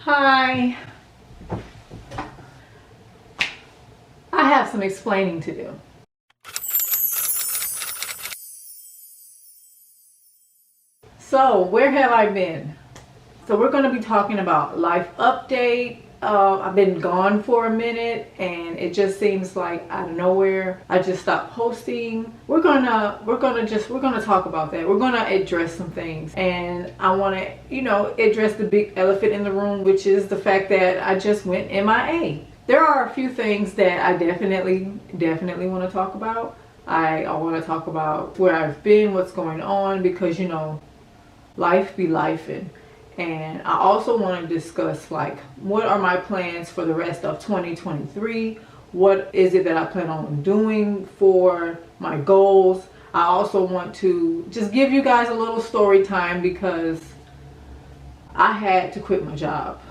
Hi. I have some explaining to do. So, where have I been? So, we're going to be talking about life update. I've been gone for a minute and it just seems like out of nowhere I just stopped posting. We're gonna talk about that. We're gonna address some things, and I want to address the big elephant in the room, which is the fact that I just went MIA. There are a few things that I definitely want to talk about. I want to talk about where I've been, what's going on, because life be lifing. And I also want to discuss like what are my plans for the rest of 2023. What is it that I plan on doing for my goals? I also want to just give you guys a little story time because I had to quit my job.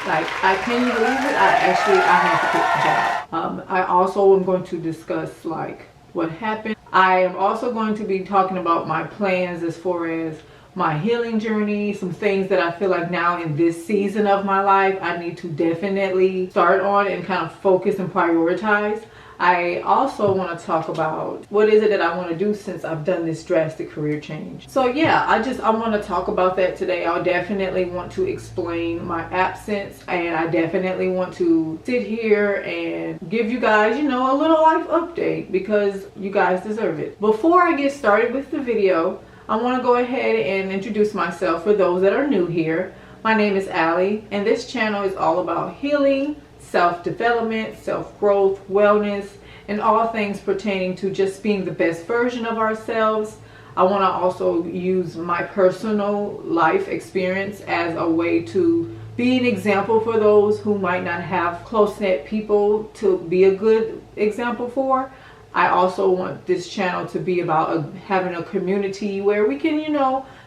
Like, can you believe it? I had to quit my job. I also am going to discuss like what happened. I am also going to be talking about my plans as far as my healing journey, some things that I feel like now in this season of my life I need to definitely start on and kind of focus and prioritize. I also want to talk about what is it that I want to do since I've done this drastic career change. So yeah, I want to talk about that today. I'll definitely want to explain my absence, and I definitely want to sit here and give you guys, a little life update because you guys deserve it. Before I get started with the video, I want to go ahead and introduce myself for those that are new here. My name is Allie, and this channel is all about healing, self-development, self-growth, wellness, and all things pertaining to just being the best version of ourselves. I want to also use my personal life experience as a way to be an example for those who might not have close-knit people to be a good example for. I also want this channel to be about having a community where we can,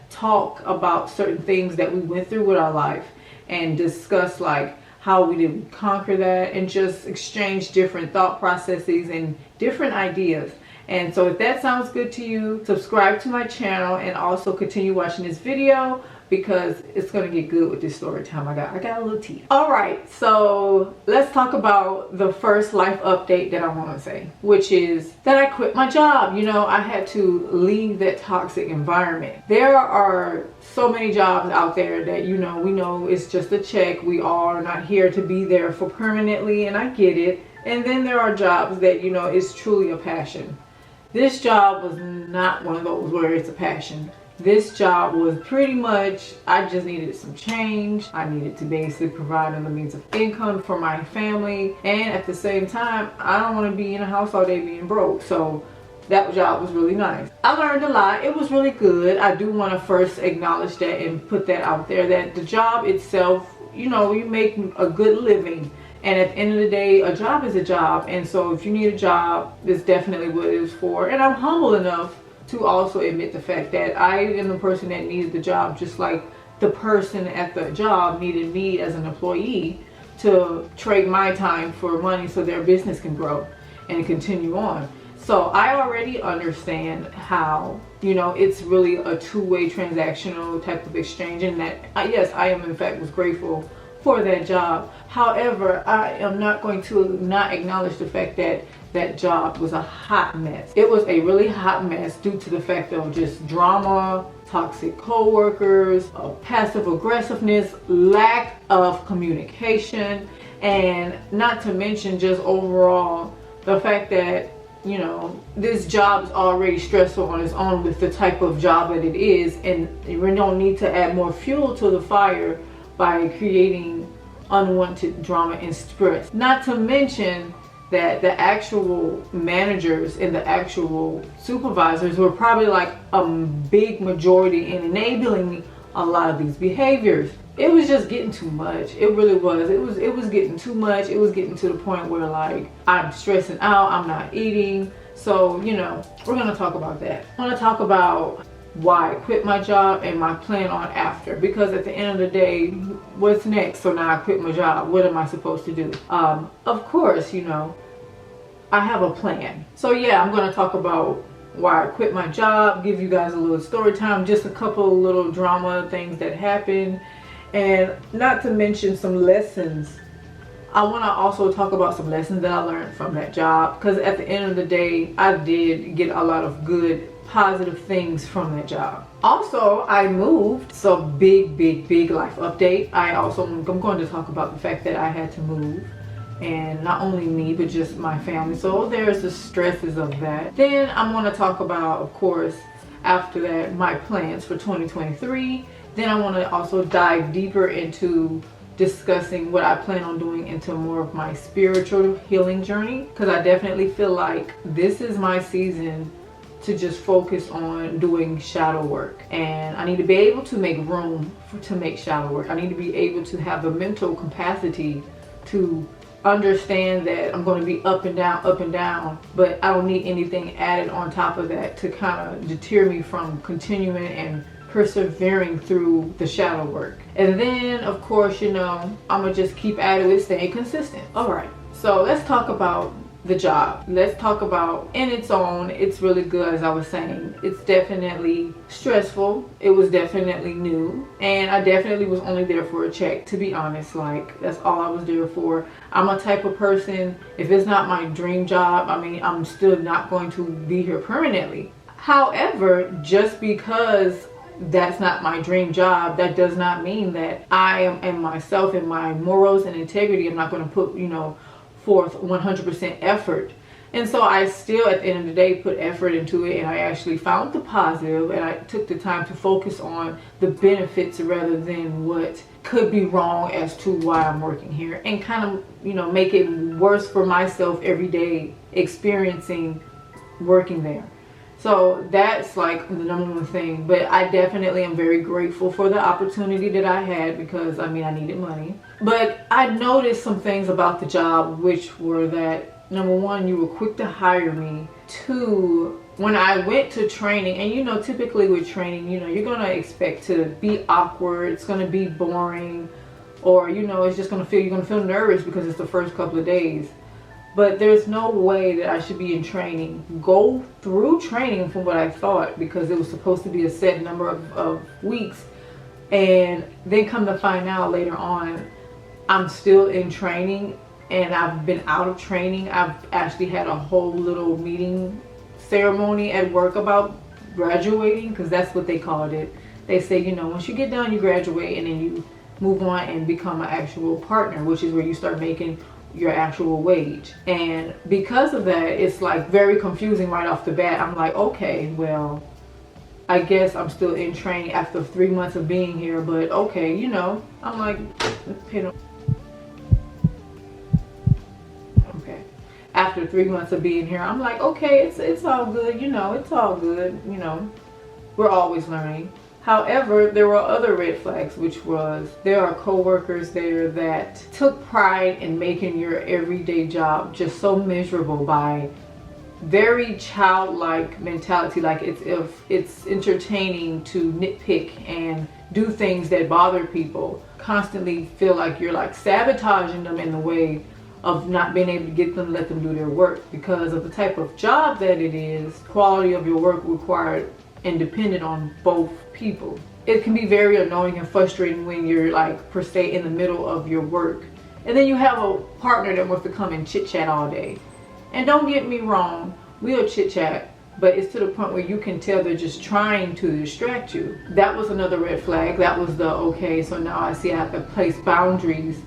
talk about certain things that we went through with our life and discuss like how we did conquer that and just exchange different thought processes and different ideas. And so if that sounds good to you, subscribe to my channel and also continue watching this video because it's going to get good with this story time. I got a little tea. All right, so let's talk about the first life update that I want to say, which is that I quit my job. I had to leave that toxic environment. There are so many jobs out there that we know it's just a check. We all are not here to be there for permanently, and I get it. And then there are jobs that is truly a passion. This job was not one of those where it's a passion. This job was pretty much, I just needed some change. I needed to basically provide another means of income for my family. And at the same time, I don't want to be in a house all day being broke. So that job was really nice. I learned a lot. It was really good. I do want to first acknowledge that and put that out there, that the job itself, you make a good living. And at the end of the day, a job is a job. And so if you need a job, that's definitely what it is for. And I'm humble enough to also admit the fact that I am the person that needed the job, just like the person at the job needed me as an employee to trade my time for money so their business can grow and continue on. So I already understand how, it's really a two-way transactional type of exchange, and that, yes, I am in fact was grateful for that job. However, I am not going to not acknowledge the fact that that job was a hot mess. It was a really hot mess due to the fact of just drama, toxic co-workers, passive aggressiveness, lack of communication, and not to mention just overall the fact that this job is already stressful on its own with the type of job that it is, and we don't need to add more fuel to the fire by creating unwanted drama and stress. Not to mention that the actual managers and the actual supervisors were probably like a big majority in enabling a lot of these behaviors. It was just getting too much. It really was. It was getting too much. It was getting to the point where like I'm stressing out, I'm not eating. So, we're gonna talk about that. I wanna talk about why I quit my job and my plan on after, because at the end of the day, what's next? So now I quit my job, what am I supposed to do? Of course, I have a plan. So yeah, I'm going to talk about why I quit my job, give you guys a little story time, just a couple little drama things that happened, And not to mention some lessons. I want to also talk about some lessons that I learned from that job, because at the end of the day, I did get a lot of good, positive things from that job. Also, I moved, so big life update. I'm going to talk about the fact that I had to move, and not only me, but just my family. So there's the stresses of that. Then I'm going to talk about, of course, after that, my plans for 2023. Then I want to also dive deeper into discussing what I plan on doing into more of my spiritual healing journey, because I definitely feel like this is my season to just focus on doing shadow work, and I need to be able to make room to make shadow work. I need to be able to have the mental capacity to understand that I'm going to be up and down, but I don't need anything added on top of that to kind of deter me from continuing and persevering through the shadow work. And then of course, I'm gonna just keep at it with staying consistent. All right, so let's talk about the job. Let's talk about in its own, it's really good. As I was saying, it's definitely stressful. It was definitely new, and I definitely was only there for a check, to be honest. Like, that's all I was there for. I'm a type of person, if it's not my dream job, I'm still not going to be here permanently. However, just because that's not my dream job, that does not mean that I am, and myself and my morals and integrity, I'm not going to put forth 100% effort. And so I still, at the end of the day, put effort into it, and I actually found the positive, and I took the time to focus on the benefits rather than what could be wrong as to why I'm working here, and kind of make it worse for myself every day experiencing working there. So that's like the number one thing. But I definitely am very grateful for the opportunity that I had, because I needed money. But I noticed some things about the job, which were that, number one, you were quick to hire me. Two, when I went to training, and typically with training, you're going to expect to be awkward, it's going to be boring, or it's just going to feel, you're going to feel nervous because it's the first couple of days. But there's no way that I should be in training, go through training from what I thought, because it was supposed to be a set number of weeks, and then come to find out later on I'm still in training, and I've been out of training. I've actually had a whole little meeting ceremony at work about graduating, because that's what they called it. They say, once you get done, you graduate, and then you move on and become an actual partner, which is where you start making your actual wage. And because of that, it's like very confusing right off the bat. I'm like, okay, well, I guess I'm still in training after 3 months of being here, but okay, I'm like, okay. After 3 months of being here, I'm like, okay, it's all good, it's all good, we're always learning. However, there were other red flags, which was there are coworkers there that took pride in making your everyday job just so miserable by very childlike mentality. Like, it's entertaining to nitpick and do things that bother people. Constantly feel like you're like sabotaging them in the way of not being able to let them do their work, because of the type of job that it is. Quality of your work required and dependent on both people. It can be very annoying and frustrating when you're like, per se, in the middle of your work, and then you have a partner that wants to come and chit chat all day. And don't get me wrong, we'll chit chat, but it's to the point where you can tell they're just trying to distract you. That was another red flag. That was okay, so now I see I have to place boundaries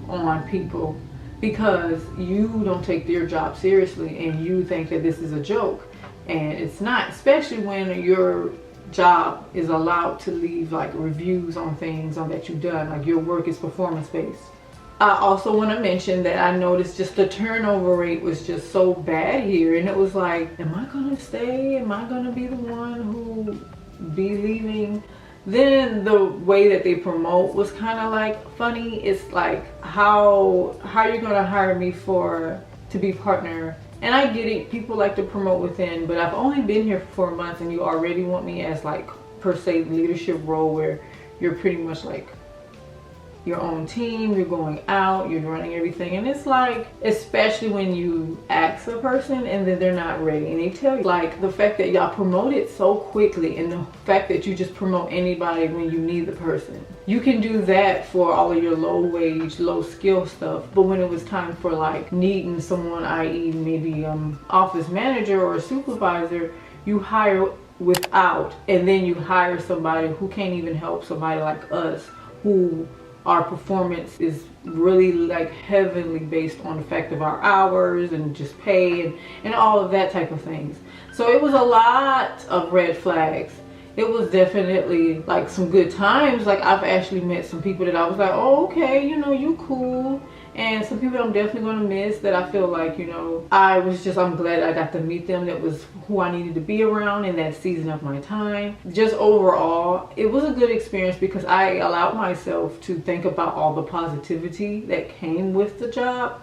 on people, because you don't take their job seriously and you think that this is a joke. And it's not, especially when your job is allowed to leave like reviews on things that you've done, like your work is performance based. I also want to mention that I noticed just the turnover rate was just so bad here, and it was like, am I gonna stay? Am I gonna be the one who be leaving? Then the way that they promote was kind of like funny. It's like, how you gonna hire me to be partner? And I get it, people like to promote within, but I've only been here for 4 months and you already want me as like, per se, leadership role where you're pretty much like your own team, you're going out, you're running everything. And it's like, especially when you ask a person and then they're not ready and they tell you, like the fact that y'all promote it so quickly and the fact that you just promote anybody when you need the person. You can do that for all of your low wage, low skill stuff, but when it was time for like needing someone, i.e. maybe office manager or a supervisor, you hire without, and then you hire somebody who can't even help somebody like us, who our performance is really like heavily based on the fact of our hours and just pay and all of that type of things. So it was a lot of red flags. It was definitely like some good times. Like I've actually met some people that I was like, oh, okay, you know, you cool. And some people I'm definitely going to miss that I feel like, you know, I'm glad I got to meet them. That was who I needed to be around in that season of my time. Just overall, it was a good experience because I allowed myself to think about all the positivity that came with the job.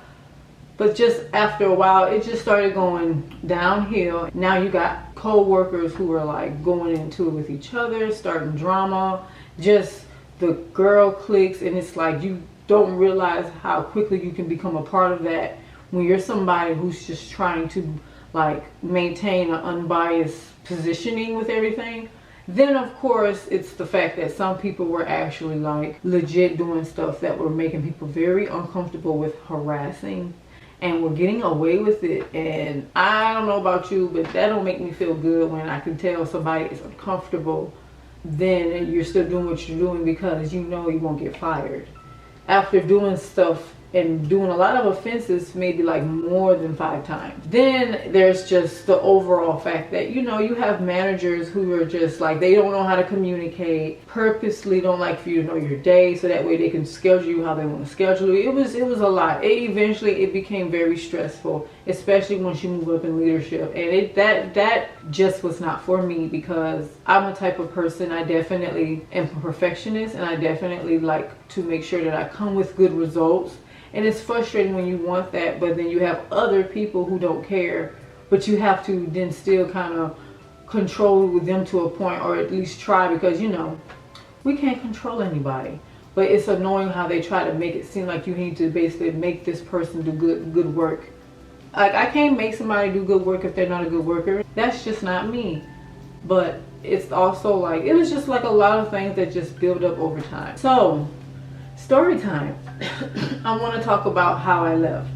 But just after a while, it just started going downhill. Now you got co-workers who are like going into it with each other, starting drama, just the girl cliques, and it's like you don't realize how quickly you can become a part of that when you're somebody who's just trying to like maintain an unbiased positioning with everything. Then of course it's the fact that some people were actually like legit doing stuff that were making people very uncomfortable with harassing, and we're getting away with it. And I don't know about you, but that don't make me feel good when I can tell somebody is uncomfortable, then you're still doing what you're doing because you know you won't get fired. After doing stuff and doing a lot of offenses, maybe like more than 5 times. Then there's just the overall fact that, you know, you have managers who are just like, they don't know how to communicate, purposely don't like for you to know your day so that way they can schedule you how they want to schedule you. It was a lot. Eventually it became very stressful, especially once you move up in leadership. And that just was not for me because I'm a type of person, I definitely am a perfectionist, and I definitely like to make sure that I come with good results. And it's frustrating when you want that, but then you have other people who don't care, but you have to then still kind of control them to a point, or at least try, because you know, we can't control anybody. But it's annoying how they try to make it seem like you need to basically make this person do good work. Like I can't make somebody do good work if they're not a good worker. That's just not me. But it's also like, it was just like a lot of things that just build up over time. So, story time. I want to talk about how I left.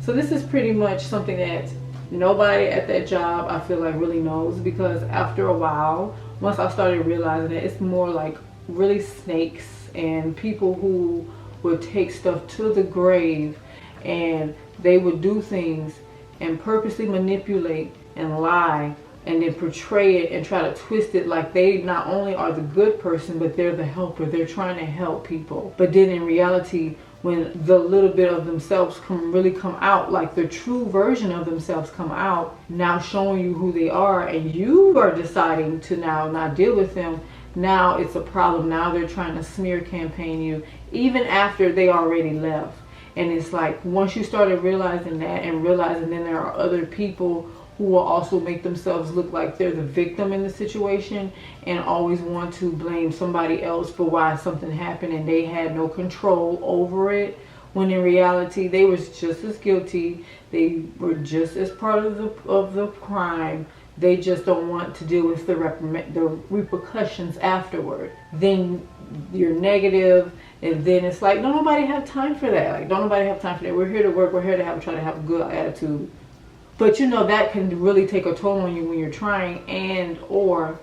So this is pretty much something that nobody at that job I feel like really knows, because after a while, once I started realizing that it's more like really snakes and people who would take stuff to the grave, and they would do things and purposely manipulate and lie and then portray it and try to twist it like they not only are the good person, but they're the helper. They're trying to help people. But then in reality, when the little bit of themselves really come out, like the true version of themselves come out, now showing you who they are, and you are deciding to now not deal with them, now it's a problem. Now they're trying to smear campaign you, even after they already left. And it's like, once you started realizing that, and realizing then there are other people who will also make themselves look like they're the victim in the situation and always want to blame somebody else for why something happened and they had no control over it, when in reality they was just as guilty, they were just as part of the crime. They just don't want to deal with the repercussions afterward. Then you're negative, and then it's like, don't nobody have time for that. Like, don't nobody have time for that. We're here to work. We're here to try to have a good attitude. But you know, that can really take a toll on you when you're trying, and or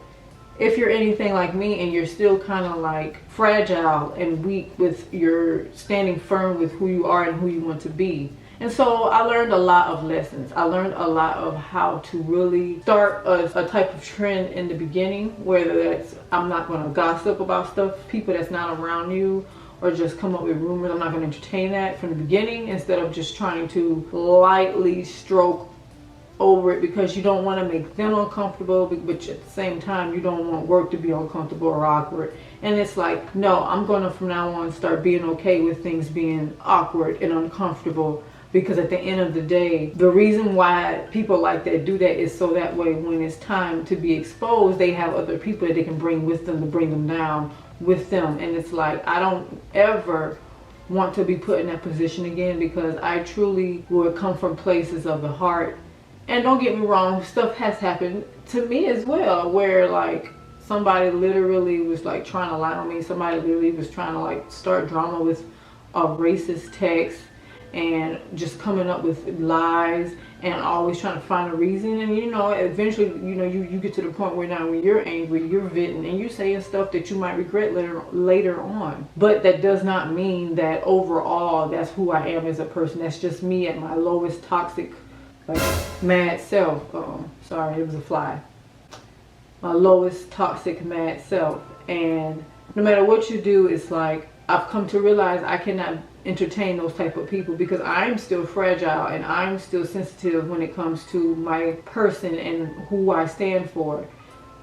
if you're anything like me and you're still kind of like fragile and weak with your standing firm with who you are and who you want to be. And so I learned a lot of lessons. I learned a lot of how to really start a type of trend in the beginning, whether that's, I'm not going to gossip about stuff, people that's not around you, or just come up with rumors. I'm not going to entertain that from the beginning, instead of just trying to lightly stroke over it because you don't want to make them uncomfortable, but at the same time you don't want work to be uncomfortable or awkward. And it's like, no, I'm going to from now on start being okay with things being awkward and uncomfortable, because at the end of the day, the reason why people like that do that is so that way when it's time to be exposed, they have other people that they can bring with them to bring them down, with them. And it's like, I don't ever want to be put in that position again, because I truly would come from places of the heart. And don't get me wrong, stuff has happened to me as well, where like somebody literally was like trying to lie on me. Somebody literally was trying to like start drama with a racist text and just coming up with lies and always trying to find a reason. And you know, eventually, you know, you get to the point where now when you're angry, you're venting and you're saying stuff that you might regret later on. But that does not mean that overall that's who I am as a person. That's just me at my lowest toxic, like, mad self. Sorry, it was a fly. My lowest toxic mad self. And no matter what you do, it's like I've come to realize I cannot entertain those type of people, because I'm still fragile and I'm still sensitive when it comes to my person and who I stand for.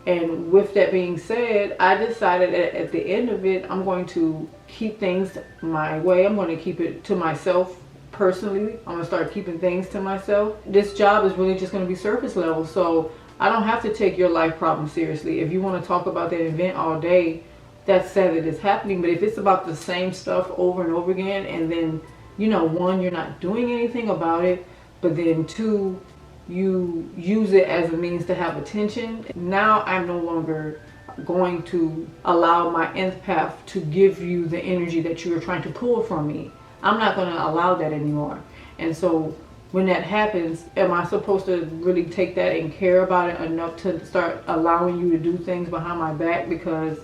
And with that being said, I decided at the end of it, I'm going to keep things my way. I'm going to keep it to myself personally. I'm going to start keeping things to myself. This job is really just going to be surface level, so I don't have to take your life problem seriously. If you want to talk about that event all day, that's sad that it's happening. But if it's about the same stuff over and over again, and then, you know, one, you're not doing anything about it, but then two, you use it as a means to have attention, now I'm no longer going to allow my empath to give you the energy that you are trying to pull from me. I'm not going to allow that anymore. And so when that happens, am I supposed to really take that and care about it enough to start allowing you to do things behind my back? Because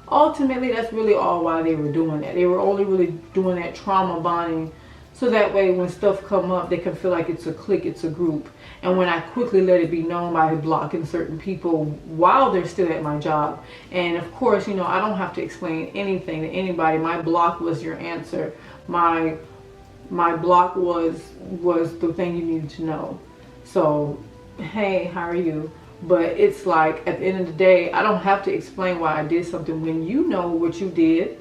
ultimately, that's really all why they were doing that. They were only really doing that trauma bonding, so that way when stuff come up, they can feel like it's a clique, it's a group. And when I quickly let it be known by blocking certain people while they're still at my job. And of course, you know, I don't have to explain anything to anybody. My block was your answer. My block was the thing you needed to know. So, hey, how are you? But it's like, at the end of the day, I don't have to explain why I did something when you know what you did.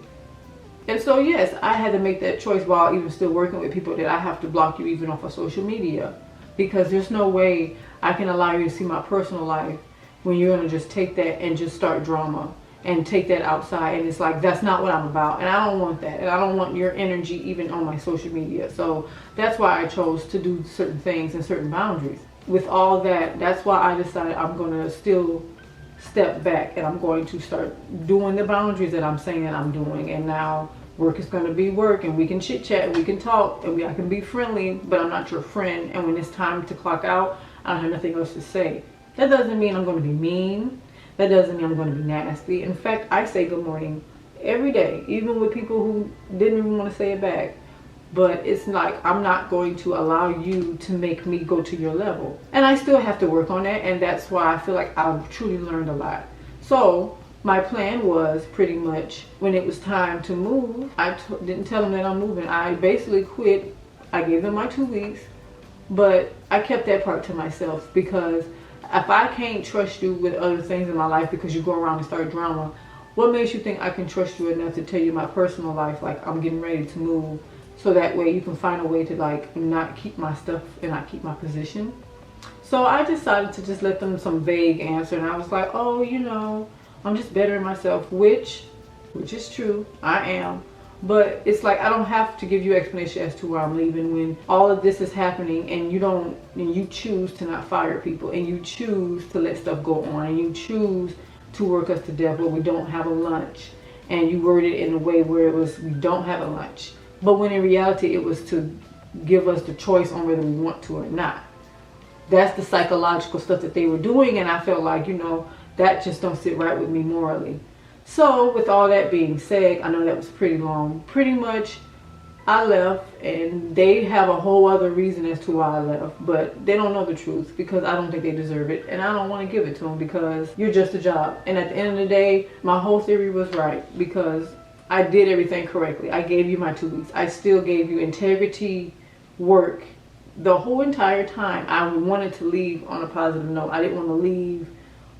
And so yes, I had to make that choice while even still working with people, that I have to block you even off of social media. Because there's no way I can allow you to see my personal life when you're going to just take that and just start drama and take that outside. And it's like, that's not what I'm about. And I don't want that. And I don't want your energy even on my social media. So that's why I chose to do certain things and certain boundaries. With all that, that's why I decided I'm going to still step back, and I'm going to start doing the boundaries that I'm saying that I'm doing. And now work is going to be work, and we can chit chat and we can talk and I can be friendly, but I'm not your friend. And when it's time to clock out, I don't have nothing else to say. That doesn't mean I'm going to be mean. That doesn't mean I'm going to be nasty. In fact, I say good morning every day, even with people who didn't even want to say it back. But it's like, I'm not going to allow you to make me go to your level. And I still have to work on that. And that's why I feel like I've truly learned a lot. So my plan was pretty much, when it was time to move, I didn't tell them that I'm moving. I basically quit. I gave them my 2 weeks. But I kept that part to myself, because if I can't trust you with other things in my life because you go around and start drama, what makes you think I can trust you enough to tell you my personal life, like I'm getting ready to move? So that way you can find a way to like not keep my stuff and not keep my position. So I decided to just let them some vague answer, and I was like, oh, you know, I'm just bettering myself, which is true, I am. But it's like, I don't have to give you explanation as to where I'm leaving when all of this is happening, and you choose to not fire people, and you choose to let stuff go on, and you choose to work us to death where we don't have a lunch, and you worded it in a way where it was, we don't have a lunch. But when in reality, it was to give us the choice on whether we want to or not. That's the psychological stuff that they were doing, and I felt like, you know, that just don't sit right with me morally. So with all that being said, I know that was pretty long. Pretty much, I left, and they have a whole other reason as to why I left, but they don't know the truth because I don't think they deserve it, and I don't want to give it to them because you're just a job. And at the end of the day, my whole theory was right because I did everything correctly. I gave you my 2 weeks. I still gave you integrity work the whole entire time. I wanted to leave on a positive note. I didn't want to leave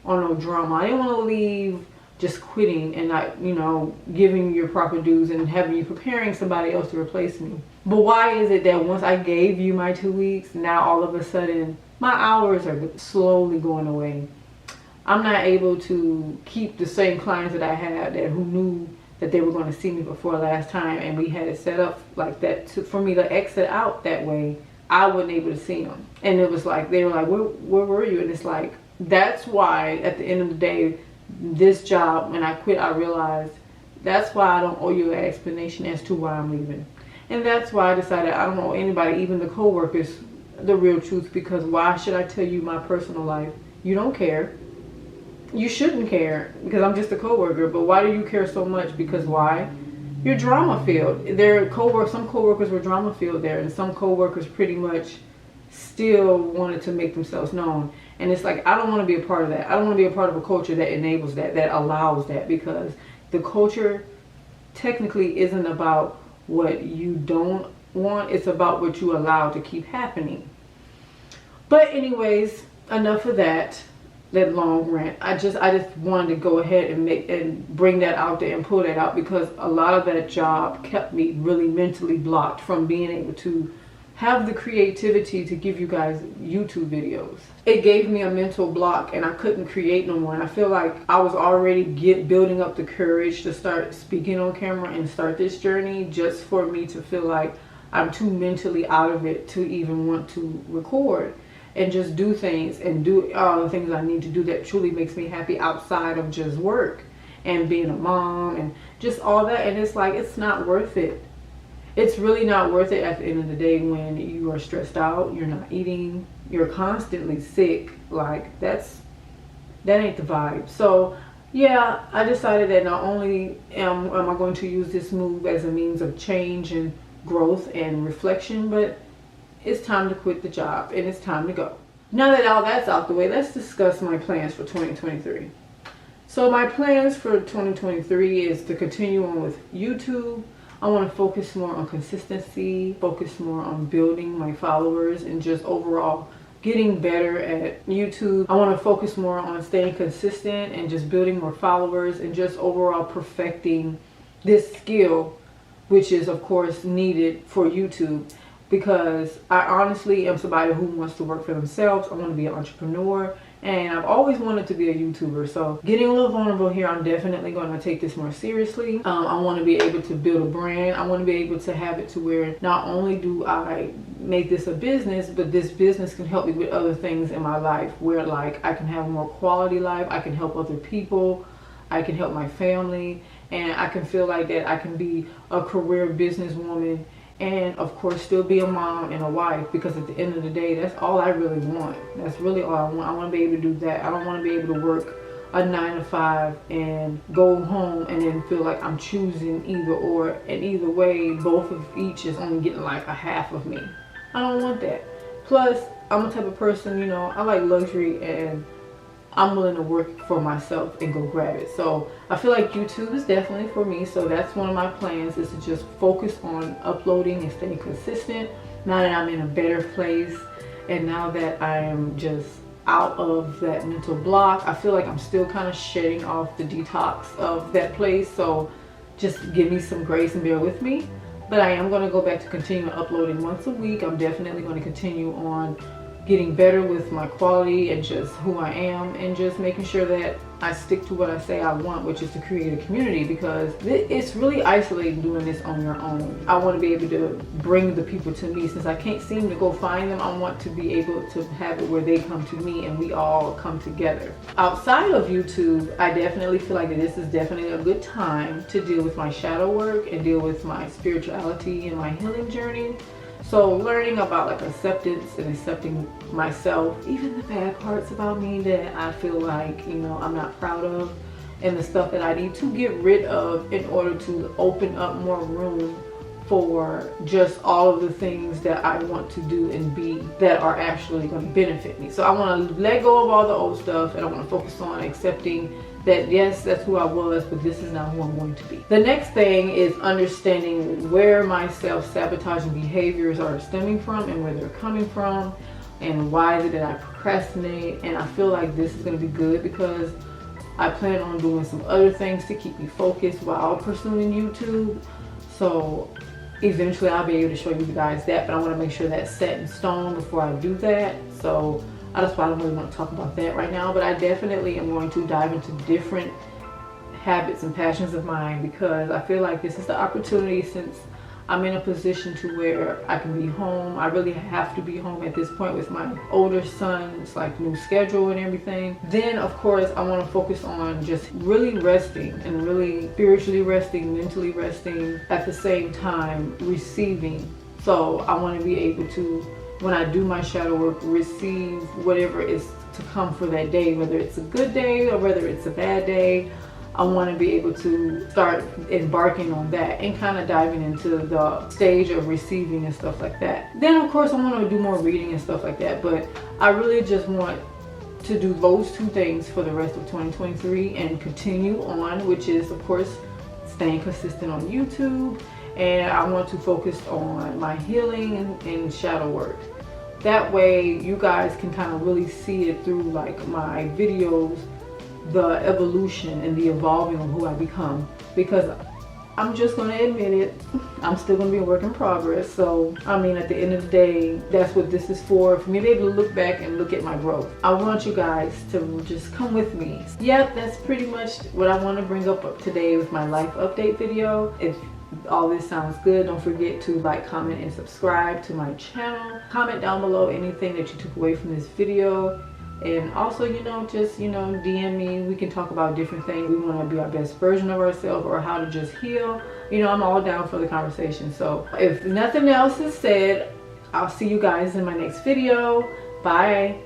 on no drama. I didn't want to leave just quitting and not, you know, giving you your proper dues and having you preparing somebody else to replace me. But why is it that once I gave you my 2 weeks, now all of a sudden my hours are slowly going away? I'm not able to keep the same clients that I had who knew that they were going to see me before last time, and we had it set up like that for me to exit out that way. I wasn't able to see them, and it was like they were like, where were you? And it's like, that's why at the end of the day, this job, when I quit, I realized that's why I don't owe you an explanation as to why I'm leaving. And that's why I decided I don't owe anybody, even the co-workers, the real truth, because why should I tell you my personal life? You don't care. You shouldn't care, because I'm just a co-worker. But why do you care so much? Because why? You're drama filled. Some co-workers were drama filled there, and some co-workers pretty much still wanted to make themselves known. And it's like, I don't want to be a part of that. I don't want to be a part of a culture that enables that, that allows that, because the culture technically isn't about what you don't want. It's about what you allow to keep happening. But anyways, enough of that long rant. I just wanted to go ahead and bring that out there and pull that out, because a lot of that job kept me really mentally blocked from being able to have the creativity to give you guys YouTube videos. It gave me a mental block, and I couldn't create no more. And I feel like I was already building up the courage to start speaking on camera and start this journey, just for me to feel like I'm too mentally out of it to even want to record and just do things and do all the things I need to do that truly makes me happy outside of just work and being a mom and just all that. And it's like, it's not worth it. It's really not worth it at the end of the day when you are stressed out, you're not eating, you're constantly sick. Like, that ain't the vibe. So yeah, I decided that not only am I going to use this move as a means of change and growth and reflection, but it's time to quit the job and it's time to go. Now that all that's out the way, let's discuss my plans for 2023. So my plans for 2023 is to continue on with YouTube. I want to focus more on consistency, focus more on building my followers, and just overall getting better at YouTube. I want to focus more on staying consistent and just building more followers and just overall perfecting this skill, which is of course needed for YouTube, because I honestly am somebody who wants to work for themselves. I want to be an entrepreneur, and I've always wanted to be a YouTuber. So getting a little vulnerable here, I'm definitely going to take this more seriously. I want to be able to build a brand. I want to be able to have it to where not only do I make this a business, but this business can help me with other things in my life, where like I can have a more quality life, I can help other people, I can help my family, and I can feel like that I can be a career businesswoman and of course still be a mom and a wife, because at the end of the day, that's all I really want. That's really all I want. I want to be able to do that. I don't want to be able to work a 9 to 5 and go home and then feel like I'm choosing either or, and either way both of each is only getting like a half of me. I don't want that. Plus, I'm the type of person, you know, I like luxury, and I'm willing to work for myself and go grab it. So I feel like YouTube is definitely for me. So that's one of my plans, is to just focus on uploading and staying consistent. Now that I'm in a better place, and now that I am just out of that mental block, I feel like I'm still kind of shedding off the detox of that place. So just give me some grace and bear with me. But I am going to go back to continue uploading once a week. I'm definitely going to continue on getting better with my quality and just who I am, and just making sure that I stick to what I say I want, which is to create a community, because it's really isolating doing this on your own. I want to be able to bring the people to me. Since I can't seem to go find them, I want to be able to have it where they come to me and we all come together. Outside of YouTube, I definitely feel like that this is definitely a good time to deal with my shadow work and deal with my spirituality and my healing journey. So learning about like acceptance and accepting myself, even the bad parts about me that I feel like, you know, I'm not proud of, and the stuff that I need to get rid of in order to open up more room for just all of the things that I want to do and be that are actually going to benefit me. So I want to let go of all the old stuff, and I want to focus on accepting that yes, that's who I was, but this is not who I'm going to be. The next thing is understanding where my self-sabotaging behaviors are stemming from and where they're coming from, and why is it that I procrastinate. And I feel like this is going to be good, because I plan on doing some other things to keep me focused while pursuing YouTube. So eventually I'll be able to show you guys that, but I want to make sure that's set in stone before I do that. So that's why I don't really want to talk about that right now, but I definitely am going to dive into different habits and passions of mine, because I feel like this is the opportunity, since I'm in a position to where I can be home. I really have to be home at this point with my older son. It's like new schedule and everything. Then of course I want to focus on just really resting, and really spiritually resting, mentally resting, at the same time receiving. So I want to be able to, when I do my shadow work, receive whatever is to come for that day, whether it's a good day or whether it's a bad day. I want to be able to start embarking on that and kind of diving into the stage of receiving and stuff like that. Then of course I want to do more reading and stuff like that, but I really just want to do those two things for the rest of 2023 and continue on, which is of course staying consistent on YouTube, and I want to focus on my healing and shadow work. That way you guys can kind of really see it through like my videos, the evolution and the evolving of who I become, because I'm just going to admit it, I'm still going to be a work in progress. So I mean, at the end of the day, that's what this is for me to be able to look back and look at my growth. I want you guys to just come with me. Yep, that's pretty much what I want to bring up today with my life update video. If all this sounds good, don't forget to like, comment, and subscribe to my channel. Comment down below anything that you took away from this video. And also, just, DM me. We can talk about different things. We want to be our best version of ourselves, or how to just heal. I'm all down for the conversation. So if nothing else is said, I'll see you guys in my next video. Bye.